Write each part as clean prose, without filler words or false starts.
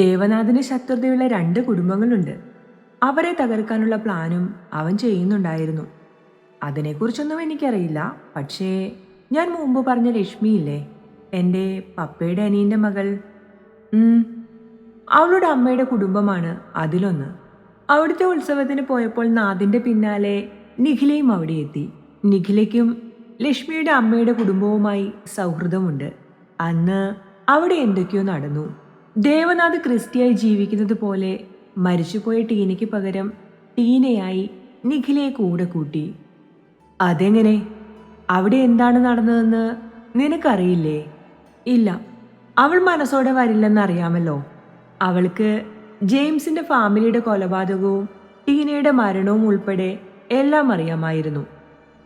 ദേവനാഥന് ശത്രുതയുള്ള രണ്ട് കുടുംബങ്ങളുണ്ട്. അവരെ തകർക്കാനുള്ള പ്ലാനും അവൻ ചെയ്യുന്നുണ്ടായിരുന്നു. അതിനെക്കുറിച്ചൊന്നും എനിക്കറിയില്ല. പക്ഷേ ഞാൻ മുമ്പ് പറഞ്ഞ ലക്ഷ്മിയില്ലേ, എൻ്റെ പപ്പയുടെ അനിയൻ്റെ മകൾ. ഉം, അവളുടെ അമ്മയുടെ കുടുംബമാണ് അതിലൊന്ന്. അവിടുത്തെ ഉത്സവത്തിന് പോയപ്പോൾ നാദിന്റെ പിന്നാലെ നിഖിലയും അവിടെ എത്തി. നിഖിലയ്ക്കും ലക്ഷ്മിയുടെ അമ്മയുടെ കുടുംബവുമായി സൗഹൃദമുണ്ട്. അന്ന് അവിടെ എന്തൊക്കെയോ നടന്നു. ദേവനാഥ് ക്രിസ്റ്റിയായി ജീവിക്കുന്നത് പോലെ മരിച്ചുപോയ ടീനയ്ക്ക് പകരം ടീനയായി നിഖിലയെ കൂടെ കൂട്ടി. അതെങ്ങനെ? അവിടെ എന്താണ് നടന്നതെന്ന് നിനക്കറിയില്ലേ? ഇല്ല, അവൾ മനസ്സോടെ വരില്ലെന്നറിയാമല്ലോ. അവൾക്ക് ജെയിംസിന്റെ ഫാമിലിയുടെ കൊലപാതകവും ടീനയുടെ മരണവും ഉൾപ്പെടെ എല്ലാം അറിയാമായിരുന്നു.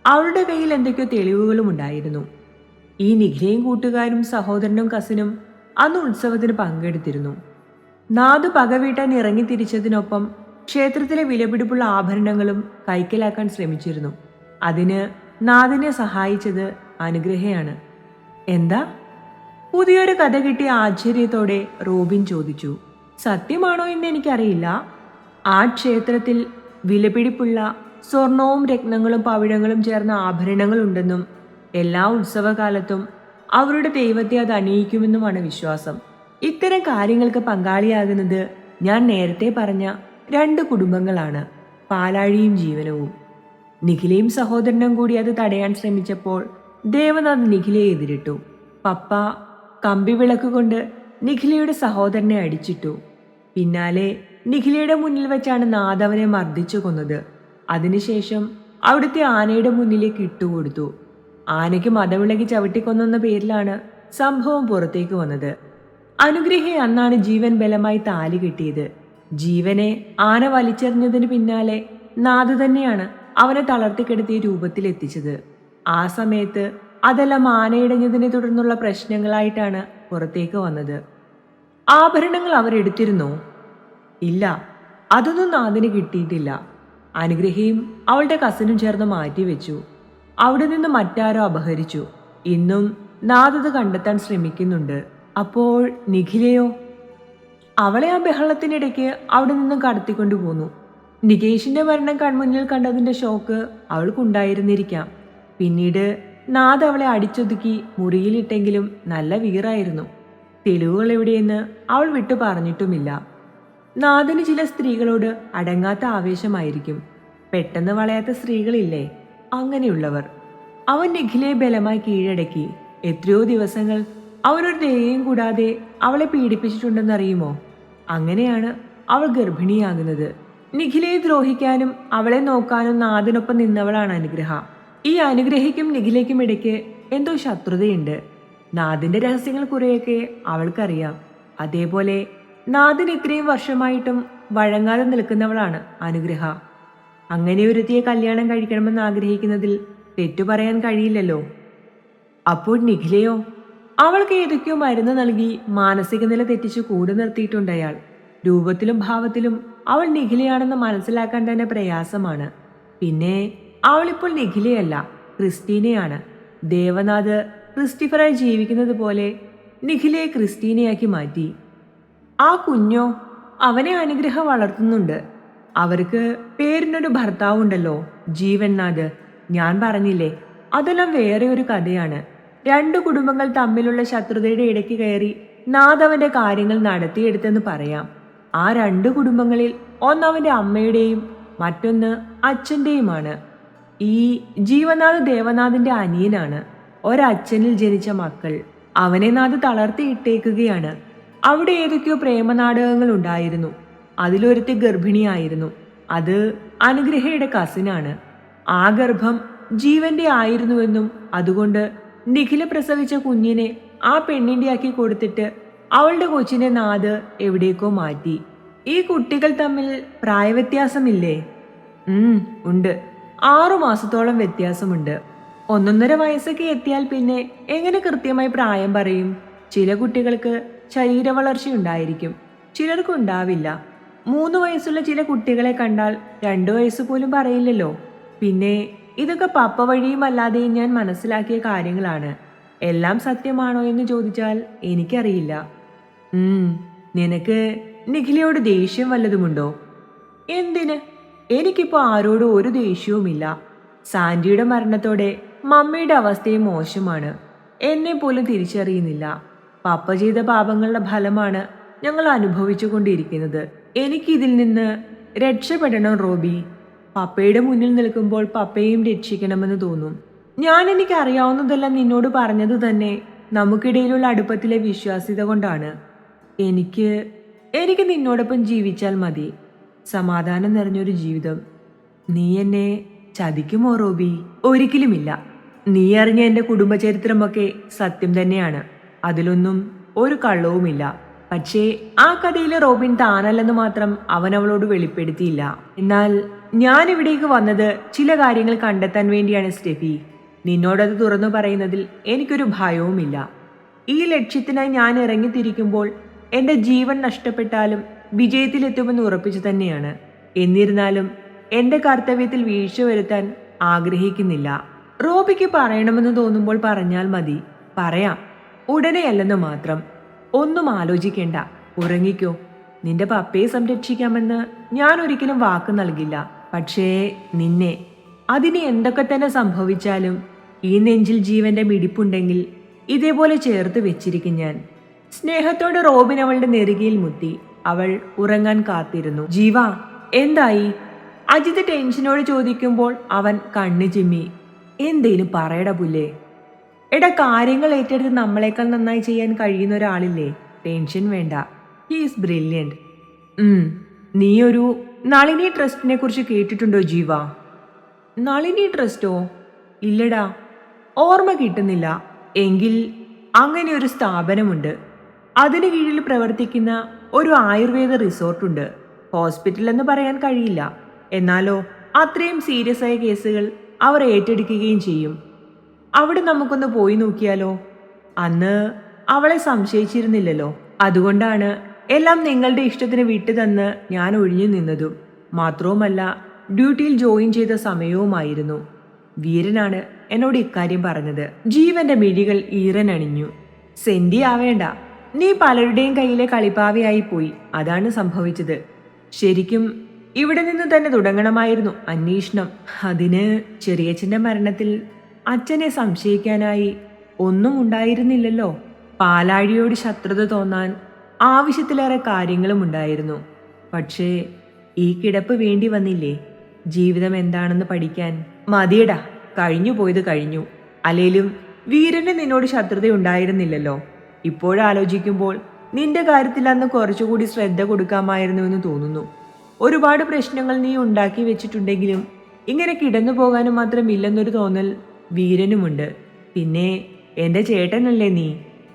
അവളുടെ കയ്യിൽ എന്തൊക്കെയോ തെളിവുകളും ഉണ്ടായിരുന്നു. ഈ നിഖിലയും കൂട്ടുകാരും സഹോദരനും കസിനും അന്ന് ഉത്സവത്തിന് പങ്കെടുത്തിരുന്നു. നാദ് പകവീട്ടാൻ ഇറങ്ങി തിരിച്ചതിനൊപ്പം ക്ഷേത്രത്തിലെ വിലപിടിപ്പുള്ള ആഭരണങ്ങളും കൈക്കലാക്കാൻ ശ്രമിച്ചിരുന്നു. അതിന് നാദിനെ സഹായിച്ചത് അനുഗ്രഹയാണ്. എന്താ? പുതിയൊരു കഥ കിട്ടിയ ആശ്ചര്യത്തോടെ റോബിൻ ചോദിച്ചു. സത്യമാണോ എന്ന് എനിക്കറിയില്ല. ആ ക്ഷേത്രത്തിൽ വിലപിടിപ്പുള്ള സ്വർണവും രത്നങ്ങളും പവിഴങ്ങളും ചേർന്ന ആഭരണങ്ങളുണ്ടെന്നും എല്ലാ ഉത്സവകാലത്തും അവരുടെ ദൈവത്തെ അത് അണിയിക്കുമെന്നുമാണ് വിശ്വാസം. ഇത്തരം കാര്യങ്ങൾക്ക് പങ്കാളിയാകുന്നത് ഞാൻ നേരത്തെ പറഞ്ഞ രണ്ട് കുടുംബങ്ങളാണ്, പാലാഴിയും ജീവനവും. നിഖിലയും സഹോദരനും കൂടി അത് തടയാൻ ശ്രമിച്ചപ്പോൾ ദേവനാഥ് നിഖിലയെ എതിരിട്ടു. പപ്പ കമ്പിവിളക്ക് കൊണ്ട് നിഖിലയുടെ സഹോദരനെ അടിച്ചിട്ടു. പിന്നാലെ നിഖിലയുടെ മുന്നിൽ വെച്ചാണ് നാദ് അവനെ മർദ്ദിച്ചു കൊന്നത്. അതിനുശേഷം അവിടുത്തെ ആനയുടെ മുന്നിലേക്ക് ഇട്ടുകൊടുത്തു. ആനയ്ക്ക് മതവിളകി ചവിട്ടിക്കൊന്നെന്ന പേരിലാണ് സംഭവം പുറത്തേക്ക് വന്നത്. അനുഗ്രഹയെ അന്നാണ് ജീവൻ ബലമായി താലി കെട്ടിയത്. ജീവനെ ആന വലിച്ചെറിഞ്ഞതിന് പിന്നാലെ നാദ് തന്നെയാണ് അവനെ തളർത്തിക്കെടുത്തിയ രൂപത്തിലെത്തിച്ചത്. ആ സമയത്ത് അതെല്ലാം ആനയിടഞ്ഞതിനെ തുടർന്നുള്ള പ്രശ്നങ്ങളായിട്ടാണ് പുറത്തേക്ക് വന്നത്. ആഭരണങ്ങൾ അവരെടുത്തിരുന്നോ? ഇല്ല, അതൊന്നും നാദിന് കിട്ടിയിട്ടില്ല. അനുഗ്രഹയും അവളുടെ കസിനും ചേർന്ന് മാറ്റിവെച്ചു. അവിടെ നിന്ന് മറ്റാരോ അപഹരിച്ചു. ഇന്നും നാദത് കണ്ടെത്താൻ ശ്രമിക്കുന്നുണ്ട്. അപ്പോൾ നിഖിലയോ? അവളെ ആ ബഹളത്തിനിടയ്ക്ക് അവിടെ നിന്നും കടത്തിക്കൊണ്ടു പോന്നു. നികേഷിന്റെ മരണം കൺമുന്നിൽ കണ്ടതിന്റെ ഷോക്ക് അവൾക്കുണ്ടായിരുന്നിരിക്കാം. പിന്നീട് നാദ് അവളെ അടിച്ചൊതുക്കി മുറിയിലിട്ടെങ്കിലും നല്ല വീറായിരുന്നു. തെളിവുകൾ എവിടെയെന്ന് അവൾ വിട്ടു പറഞ്ഞിട്ടുമില്ല. നാദിന് ചില സ്ത്രീകളോട് അടങ്ങാത്ത ആവേശമായിരിക്കും. പെട്ടെന്ന് വളയാത്ത സ്ത്രീകളില്ലേ, അങ്ങനെയുള്ളവർ. അവൻ നിഖിലയെ ബലമായി കീഴടക്കി. എത്രയോ ദിവസങ്ങൾ അവനൊരു ദയയും കൂടാതെ അവളെ പീഡിപ്പിച്ചിട്ടുണ്ടെന്നറിയുമോ? അങ്ങനെയാണ് അവൾ ഗർഭിണിയാകുന്നത്. നിഖിലയെ ദ്രോഹിക്കാനും അവളെ നോക്കാനും നാദിനൊപ്പം നിന്നവളാണ് അനുഗ്രഹ. ഈ അനുഗ്രഹിക്കും നിഖിലയ്ക്കും ഇടയ്ക്ക് എന്തോ ശത്രുതയുണ്ട്. നാദിന്റെ രഹസ്യങ്ങൾ കുറെയൊക്കെ അവൾക്കറിയാം. അതേപോലെ നാദിന് ഇത്രയും വർഷമായിട്ടും വഴങ്ങാതെ നിൽക്കുന്നവളാണ് അനുഗ്രഹ. അങ്ങനെ ഒരുത്തിയെ കല്യാണം കഴിക്കണമെന്ന് ആഗ്രഹിക്കുന്നതിൽ തെറ്റു പറയാൻ കഴിയില്ലല്ലോ. അപ്പോൾ നിഖിലയോ? അവൾക്ക് ഏതൊക്കെയോ മരുന്ന് നൽകി മാനസിക നില തെറ്റിച്ച് കൂടെ നിർത്തിയിട്ടുണ്ട് അയാൾ. രൂപത്തിലും ഭാവത്തിലും അവൾ നിഖിലയാണെന്ന് മനസ്സിലാക്കാൻ തന്നെ പ്രയാസമാണ്. പിന്നെ അവളിപ്പോൾ നിഖിലയല്ല, ക്രിസ്റ്റീനയാണ്. ദേവനാഥ് ക്രിസ്റ്റഫറായി ജീവിക്കുന്നത് പോലെ നിഖിലയെ ക്രിസ്റ്റീനയാക്കി മാറ്റി. ആ കുഞ്ഞോ? അവനെ അനുഗ്രഹം വളർത്തുന്നുണ്ട്. അവർക്ക് പേരിനൊരു ഭർത്താവുണ്ടല്ലോ, ജീവൻനാഥ്. ഞാൻ പറഞ്ഞില്ലേ, അതെല്ലാം വേറെ ഒരു കഥയാണ്. രണ്ടു കുടുംബങ്ങൾ തമ്മിലുള്ള ശത്രുതയുടെ ഇടയ്ക്ക് കയറി നാഥ് അവന്റെ കാര്യങ്ങൾ നടത്തിയെടുത്തെന്ന് പറയാം. ആ രണ്ടു കുടുംബങ്ങളിൽ ഒന്നവന്റെ അമ്മയുടെയും മറ്റൊന്ന് അച്ഛൻ്റെയുമാണ്. ഈ ജീവനാഥ് ദേവനാഥിന്റെ അനിയനാണ്. ഒരച്ഛനിൽ ജനിച്ച മക്കൾ. അവനെ നാഥ് തളർത്തിയിട്ടേക്കുകയാണ്. അവിടെ ഏതൊക്കെയോ പ്രേമനാടകങ്ങൾ ഉണ്ടായിരുന്നു. അതിലൊരുത്തി ഗർഭിണിയായിരുന്നു. അത് അനുഗ്രഹയുടെ കസിനാണ്. ആ ഗർഭം ജീവന്റെ ആയിരുന്നുവെന്നും അതുകൊണ്ട് നിഖില പ്രസവിച്ച കുഞ്ഞിനെ ആ പെണ്ണിന്റെ ആക്കി കൊടുത്തിട്ട് അവളുടെ കൊച്ചിനെ നാഥ് എവിടേക്കോ മാറ്റി. ഈ കുട്ടികൾ തമ്മിൽ പ്രായവ്യത്യാസമില്ലേ? ഉണ്ട്. 6 മാസത്തോളം വ്യത്യാസമുണ്ട്. 1.5 വയസ്സൊക്കെ എത്തിയാൽ പിന്നെ എങ്ങനെ കൃത്യമായി പ്രായം പറയും? ചില കുട്ടികൾക്ക് ശരീര വളർച്ചയുണ്ടായിരിക്കും, ചിലർക്ക് ഉണ്ടാവില്ല. 3 വയസ്സുള്ള ചില കുട്ടികളെ കണ്ടാൽ 2 വയസ്സ് പോലും പറയില്ലല്ലോ. പിന്നെ ഇതൊക്കെ പപ്പ വഴിയും അല്ലാതെയും ഞാൻ മനസ്സിലാക്കിയ കാര്യങ്ങളാണ്. എല്ലാം സത്യമാണോ എന്ന് ചോദിച്ചാൽ എനിക്കറിയില്ല. നിനക്ക് നിഖിലയോട് ദേഷ്യം വല്ലതുമുണ്ടോ? എന്തിന്? എനിക്കിപ്പോൾ ആരോടും ഒരു ദേഷ്യവുമില്ല. സാൻഡിയുടെ മരണത്തോടെ മമ്മിയുടെ അവസ്ഥയും മോശമാണ്. എന്നെ പോലും തിരിച്ചറിയുന്നില്ല. പപ്പ ചെയ്ത പാപങ്ങളുടെ ഫലമാണ് ഞങ്ങൾ അനുഭവിച്ചു കൊണ്ടിരിക്കുന്നത്. എനിക്കിതിൽ നിന്ന് രക്ഷപ്പെടണം റോബി. പപ്പയുടെ മുന്നിൽ നിൽക്കുമ്പോൾ പപ്പയെയും രക്ഷിക്കണമെന്ന് തോന്നും. ഞാൻ എനിക്കറിയാവുന്നതെല്ലാം നിന്നോട് പറഞ്ഞത് തന്നെ നമുക്കിടയിലുള്ള അടുപ്പത്തിലെ വിശ്വാസ്യത കൊണ്ടാണ്. എനിക്ക് നിന്നോടൊപ്പം ജീവിച്ചാൽ മതി. സമാധാനം നിറഞ്ഞൊരു ജീവിതം. നീ എന്നെ ചതിക്കുമോ റോബി? ഒരിക്കലുമില്ല. നീ അറിഞ്ഞ എൻ്റെ കുടുംബചരിത്രമൊക്കെ സത്യം തന്നെയാണ്. അതിലൊന്നും ഒരു കള്ളവുമില്ല. പക്ഷേ ആ കഥയിൽ റോബിൻ താനല്ലെന്ന് മാത്രം അവൻ അവളോട് വെളിപ്പെടുത്തിയില്ല. എന്നാൽ ഞാൻ ഇവിടേക്ക് വന്നത് ചില കാര്യങ്ങൾ കണ്ടെത്താൻ വേണ്ടിയാണ് സ്റ്റെഫി. നിന്നോടത് തുറന്നു പറയുന്നതിൽ എനിക്കൊരു ഭയവുമില്ല. ഈ ലക്ഷ്യത്തിനായി ഞാൻ ഇറങ്ങിത്തിരിക്കുമ്പോൾ എൻ്റെ ജീവൻ നഷ്ടപ്പെട്ടാലും വിജയത്തിലെത്തുമെന്ന് ഉറപ്പിച്ചു തന്നെയാണ്. എന്നിരുന്നാലും എൻ്റെ കർത്തവ്യത്തിൽ വീഴ്ച വരുത്താൻ ആഗ്രഹിക്കുന്നില്ല. റോബിക്ക് പറയണമെന്ന് തോന്നുമ്പോൾ പറഞ്ഞാൽ മതി. പറയാം, ഉടനെയല്ലെന്ന് മാത്രം. ഒന്നും ആലോചിക്കേണ്ട, ഉറങ്ങിക്കോ. നിന്റെ പപ്പയെ സംരക്ഷിക്കാമെന്ന് ഞാൻ ഒരിക്കലും വാക്ക് നൽകില്ല. പക്ഷേ നിന്നെ, അതിന് എന്തൊക്കെ തന്നെ സംഭവിച്ചാലും ഈ നെഞ്ചിൽ ജീവന്റെ മിടിപ്പുണ്ടെങ്കിൽ ഇതേപോലെ ചേർത്ത് വെച്ചിരിക്കും ഞാൻ. സ്നേഹത്തോടെ റോബിൻ അവളുടെ നെറുകയിൽ മുത്തി. അവൾ ഉറങ്ങാൻ കാത്തിരുന്നു. ജീവ, എന്തായി? അജിത് ടെൻഷനോട് ചോദിക്കുമ്പോൾ അവൻ കണ്ണു ചിമ്മി. എന്തേലും പറയടാ പുല്ലേ. എടാ, കാര്യങ്ങൾ ഏറ്റെടുത്ത് നമ്മളെക്കാൾ നന്നായി ചെയ്യാൻ കഴിയുന്ന ഒരാളില്ലേ? ടെൻഷൻ വേണ്ട, ഹി ഈസ് ബ്രില്യൻറ്റ്. നീ ഒരു നളിനി ട്രസ്റ്റിനെ കുറിച്ച് കേട്ടിട്ടുണ്ടോ ജീവ? നളിനി ട്രസ്റ്റോ? ഇല്ലടാ, ഓർമ്മ കിട്ടുന്നില്ല. എങ്കിൽ അങ്ങനെ ഒരു സ്ഥാപനമുണ്ട്. അതിന് കീഴിൽ പ്രവർത്തിക്കുന്ന ഒരു ആയുർവേദ റിസോർട്ടുണ്ട്. ഹോസ്പിറ്റൽ എന്ന് പറയാൻ കഴിയില്ല, എന്നാലോ അത്രയും സീരിയസ് ആയ കേസുകൾ അവർ ഏറ്റെടുക്കുകയും ചെയ്യും. അവിടെ നമുക്കൊന്ന് പോയി നോക്കിയാലോ? അന്ന് അവളെ സംശയിച്ചിരുന്നില്ലല്ലോ. അതുകൊണ്ടാണ് എല്ലാം നിങ്ങളുടെ ഇഷ്ടത്തിന് വിട്ടുതന്ന് ഞാൻ ഒഴിഞ്ഞു നിന്നതും. മാത്രവുമല്ല, ഡ്യൂട്ടിയിൽ ജോയിൻ ചെയ്ത സമയവുമായിരുന്നു. വീരനാണ് എന്നോട് ഇക്കാര്യം പറഞ്ഞത്. ജീവന്റെ മിഴികൾ ഈറനണിഞ്ഞു. സെന്റി ആവേണ്ട, നീ പലരുടെയും കയ്യിലെ കളിപ്പാവയായി പോയി. അതാണ് സംഭവിച്ചത്. ശരിക്കും ഇവിടെ നിന്ന് തന്നെ തുടങ്ങണമായിരുന്നു അന്വേഷണം. അതിന് ചെറിയച്ഛന്റെ മരണത്തിൽ അച്ഛനെ സംശയിക്കാനായി ഒന്നും ഉണ്ടായിരുന്നില്ലല്ലോ. പാലാഴിയോട് ശത്രുത തോന്നാൻ ആവശ്യത്തിലേറെ കാര്യങ്ങളും ഉണ്ടായിരുന്നു. പക്ഷേ ഈ കിടപ്പ് വേണ്ടി വന്നില്ലേ ജീവിതം എന്താണെന്ന് പഠിക്കാൻ? മതിയടാ, കഴിഞ്ഞു പോയത് കഴിഞ്ഞു. അല്ലേലും വീരന് നിന്നോട് ശത്രുതയുണ്ടായിരുന്നില്ലല്ലോ. ഇപ്പോഴാലോചിക്കുമ്പോൾ നിന്റെ കാര്യത്തിൽ അന്ന് കുറച്ചുകൂടി ശ്രദ്ധ കൊടുക്കാമായിരുന്നു എന്ന് തോന്നുന്നു. ഒരുപാട് പ്രശ്നങ്ങൾ നീ ഉണ്ടാക്കി വെച്ചിട്ടുണ്ടെങ്കിലും ഇങ്ങനെ കിടന്നു പോകാനും മാത്രമില്ലെന്നൊരു തോന്നൽ വീരനുമുണ്ട്. പിന്നെ എൻ്റെ ചേട്ടനല്ലേ നീ.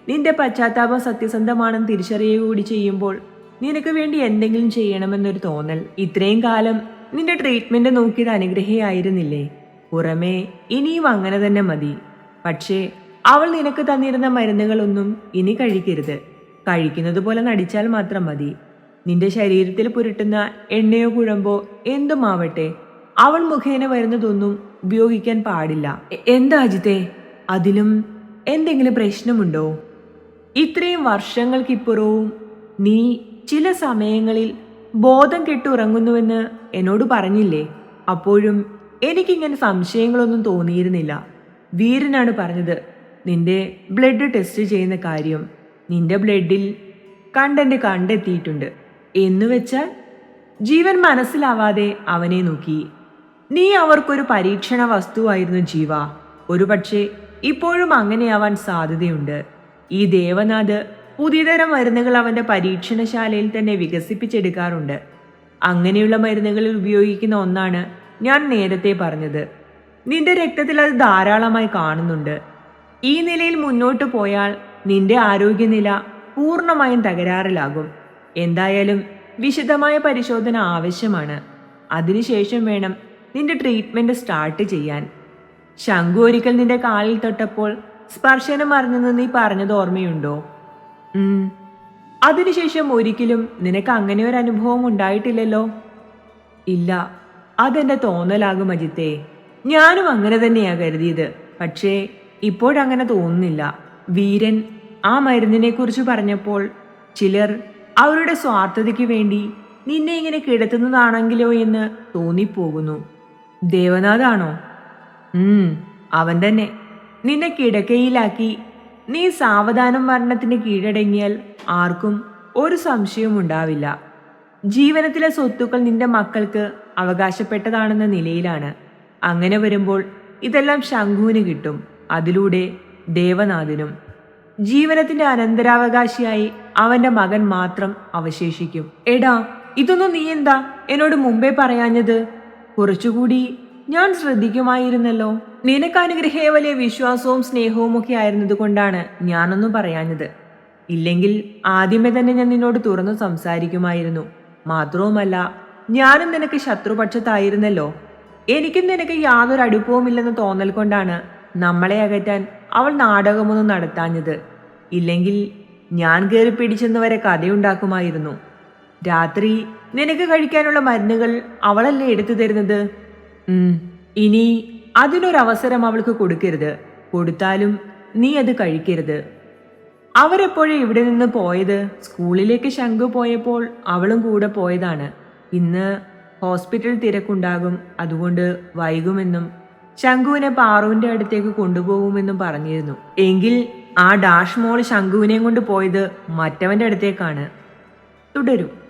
നിന്റെ പശ്ചാത്താപം സത്യസന്ധമാണെന്ന് തിരിച്ചറിയുക കൂടി ചെയ്യുമ്പോൾ നിനക്ക് വേണ്ടി എന്തെങ്കിലും ചെയ്യണമെന്നൊരു തോന്നൽ. ഇത്രയും കാലം നിന്റെ ട്രീറ്റ്മെന്റ് നോക്കിയത് അനുഗ്രഹിയായിരുന്നില്ലേ? പുറമേ ഇനിയും അങ്ങനെ തന്നെ മതി. പക്ഷേ അവൾ നിനക്ക് തന്നിരുന്ന മരുന്നുകളൊന്നും ഇനി കഴിക്കരുത്. കഴിക്കുന്നത് പോലെ നടിച്ചാൽ മാത്രം മതി. നിന്റെ ശരീരത്തിൽ പുരട്ടുന്ന എണ്ണയോ കുഴമ്പോ എന്തുമാവട്ടെ, അവൾ മുഖേന വരുന്നതൊന്നും ഉപയോഗിക്കാൻ പാടില്ല. എന്താ അജിത്തെ, അതിലും എന്തെങ്കിലും പ്രശ്നമുണ്ടോ? ഇത്രയും വർഷങ്ങൾക്കിപ്പുറവും നീ ചില സമയങ്ങളിൽ ബോധം കെട്ടുറങ്ങുന്നുവെന്ന് എന്നോട് പറഞ്ഞില്ലേ? അപ്പോഴും എനിക്കിങ്ങനെ സംശയങ്ങളൊന്നും തോന്നിയിരുന്നില്ല. വീരനാണ് പറഞ്ഞത് നിന്റെ ബ്ലഡ് ടെസ്റ്റ് ചെയ്യുന്ന കാര്യം. നിന്റെ ബ്ലഡിൽ കണ്ടന്റ് കണ്ടെത്തിയിട്ടുണ്ട്. എന്നുവെച്ചാൽ ജീവൻ മനസ്സിലാവാതെ അവനെ നോക്കി. നീ അവർക്കൊരു പരീക്ഷണ വസ്തുവായിരുന്നു ജീവ. ഒരുപക്ഷെ ഇപ്പോഴും അങ്ങനെയാവാൻ സാധ്യതയുണ്ട്. ഈ ദേവനാഥ് പുതിയതരം മരുന്നുകൾ അവന്റെ പരീക്ഷണശാലയിൽ തന്നെ വികസിപ്പിച്ചെടുക്കാറുണ്ട്. അങ്ങനെയുള്ള മരുന്നുകളിൽ ഉപയോഗിക്കുന്ന ഒന്നാണ് ഞാൻ നേരത്തെ പറഞ്ഞത്. നിന്റെ രക്തത്തിൽ അത് ധാരാളമായി കാണുന്നുണ്ട്. ഈ നിലയിൽ മുന്നോട്ട് പോയാൽ നിന്റെ ആരോഗ്യനില പൂർണ്ണമായും തകരാറിലാകും. എന്തായാലും വിശദമായ പരിശോധന ആവശ്യമാണ്. അതിനുശേഷം വേണം നിന്റെ ട്രീറ്റ്മെന്റ് സ്റ്റാർട്ട് ചെയ്യാൻ. ശംഖു ഒരിക്കൽ നിന്റെ കാലിൽ തൊട്ടപ്പോൾ സ്പർശനം അറിഞ്ഞെന്ന് നീ പറഞ്ഞത് ഓർമ്മയുണ്ടോ? അതിനുശേഷം ഒരിക്കലും നിനക്ക് അങ്ങനെ ഒരു അനുഭവം ഉണ്ടായിട്ടില്ലല്ലോ? ഇല്ല, അതെന്റെ തോന്നലാകും അജിത്തെ. ഞാനും അങ്ങനെ തന്നെയാ കരുതിയത്. പക്ഷേ ഇപ്പോഴങ്ങനെ തോന്നുന്നില്ല. വീരൻ ആ മരുന്നിനെ കുറിച്ച് പറഞ്ഞപ്പോൾ ചിലർ അവരുടെ സ്വാർത്ഥതയ്ക്ക് വേണ്ടി നിന്നെ ഇങ്ങനെ കിടത്തുന്നതാണെങ്കിലോ എന്ന് തോന്നിപ്പോകുന്നു. ദേവനാഥാണോ? അവൻ തന്നെ. നിന്നെ കിടക്കയിലാക്കി നീ സാവധാനം മരണത്തിന് കീഴടങ്ങിയാൽ ആർക്കും ഒരു സംശയവും ഉണ്ടാവില്ല. ജീവനത്തിലെ സ്വത്തുക്കൾ നിന്റെ മക്കൾക്ക് അവകാശപ്പെട്ടതാണെന്ന നിലയിലാണ്. അങ്ങനെ വരുമ്പോൾ ഇതെല്ലാം ശംഖുവിന് കിട്ടും, അതിലൂടെ ദേവനാഥിനും. ജീവനത്തിന്റെ അനന്തരാവകാശിയായി അവന്റെ മകൻ മാത്രം അവശേഷിക്കും. എടാ, ഇതൊന്നും നീ എന്താ എന്നോട് മുമ്പേ പറയാഞ്ഞത്? കുറച്ചുകൂടി ഞാൻ ശ്രദ്ധിക്കുമായിരുന്നല്ലോ. നിനക്ക് അനുഗ്രഹേ വലിയ വിശ്വാസവും സ്നേഹവും ഒക്കെ ആയിരുന്നത് കൊണ്ടാണ് ഞാനൊന്നും പറയാഞ്ഞത്. ഇല്ലെങ്കിൽ ആദ്യമേ തന്നെ ഞാൻ നിന്നോട് തുറന്നു സംസാരിക്കുമായിരുന്നു. മാത്രവുമല്ല, ഞാനും നിനക്ക് ശത്രുപക്ഷത്തായിരുന്നല്ലോ. എനിക്കും നിനക്ക് യാതൊരു അടുപ്പവുമില്ലെന്ന് തോന്നൽ കൊണ്ടാണ് നമ്മളെ അകറ്റാൻ അവൾ നാടകമൊന്നും നടത്താഞ്ഞത്. ഇല്ലെങ്കിൽ ഞാൻ കയറി പിടിച്ചെന്ന് വരെ കഥയുണ്ടാക്കുമായിരുന്നു. രാത്രി നിനക്ക് കഴിക്കാനുള്ള മരുന്നുകൾ അവളല്ലേ എടുത്തു തരുന്നത്. ഇനി അതിനൊരവസരം അവൾക്ക് കൊടുക്കരുത്. കൊടുത്താലും നീ അത് കഴിക്കരുത്. അവരെപ്പോഴും ഇവിടെ നിന്ന് പോയത്? സ്കൂളിലേക്ക് ശംഖു പോയപ്പോൾ അവളും കൂടെ പോയതാണ്. ഇന്ന് ഹോസ്പിറ്റൽ തിരക്കുണ്ടാകും, അതുകൊണ്ട് വൈകുമെന്നും ശംഖുവിനെ പാറുവിന്റെ അടുത്തേക്ക് കൊണ്ടുപോകുമെന്നും പറഞ്ഞിരുന്നു. എങ്കിൽ ആ ഡാഷ് മോൾ ശംഖുവിനെയും കൊണ്ട് പോയത് മറ്റവന്റെ അടുത്തേക്കാണ്. തുടരും.